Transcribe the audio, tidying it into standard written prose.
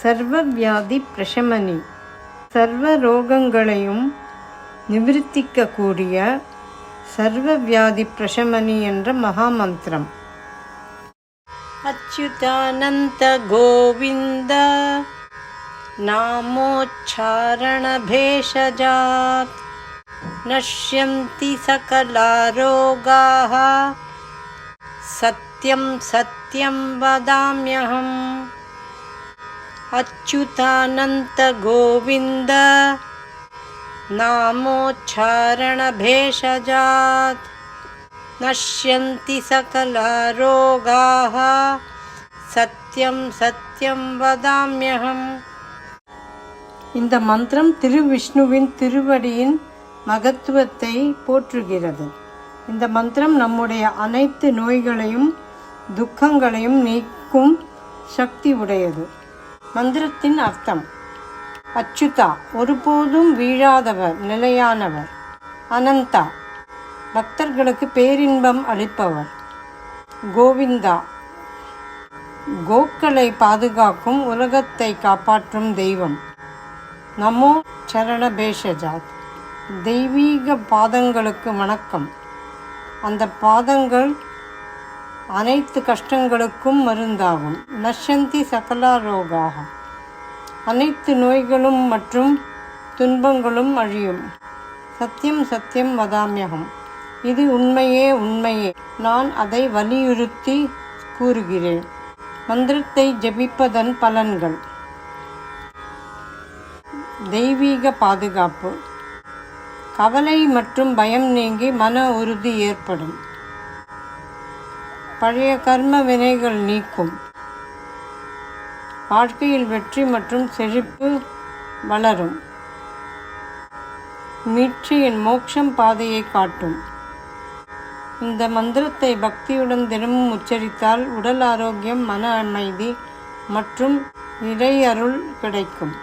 சர்வ வியாதி பிரசமனி, சர்வ ரோகங்களையும் நிவர்த்திக்கக்கூடிய சர்வ வியாதி பிரசமனி என்ற மகாமந்திரம். அச்சுதானந்த கோவிந்த நாமோச்சாரண பேஷஜாத் நஷ்யந்தி சகலா ரோகாः சத்யம் சத்யம் வதாம்யஹம். அச்சுதானந்த கோவிந்த நாமோச்சாரண பேஷஜாத் நஷ்யந்தி சகலா ரோகாः சத்யம் சத்யம் வதாம்யஹம். இந்த மந்திரம் திருவிஷ்ணுவின் திருவடியின் மகத்துவத்தை போற்றுகிறது. இந்த மந்திரம் நம்முடைய அனைத்து நோய்களையும் துக்கங்களையும் நீக்கும் சக்தி உடையது. மந்திரத்தின் அர்த்தம்: அச்சுதா, ஒருபோதும் வீழாதவர், நிலையானவர். அனந்தா, பக்தர்களுக்கு பேரின்பம் அளிப்பவர். கோவிந்தா, கோக்களை பாதுகாக்கும், உலகத்தை காப்பாற்றும் தெய்வம். நமோ சரண பேஷஜாத், தெய்வீக பாதங்களுக்கு வணக்கம். அந்த பாதங்கள் அனைத்து கஷ்டங்களுக்கும் மருந்தாகும். நஷ்யந்தி சகலா ரோகாக, அனைத்து நோய்களும் மற்றும் துன்பங்களும் அழியும். சத்தியம் சத்தியம் வதாம்யகம், இது உண்மையே உண்மையே, நான் அதை வலியுறுத்தி கூறுகிறேன். மந்திரத்தை ஜபிப்பதன் பலன்கள்: தெய்வீக பாதுகாப்பு, கவலை மற்றும் பயம் நீங்கி மன உறுதி ஏற்படும். பழைய கர்ம வினைகள் நீக்கும். வாழ்க்கையில் வெற்றி மற்றும் செழிப்பு வளரும். மீட்சியின் மோட்சம் பாதையை காட்டும். இந்த மந்திரத்தை பக்தியுடன் தினமும் உச்சரித்தால் உடல் ஆரோக்கியம், மன அமைதி மற்றும் இறை அருள் கிடைக்கும்.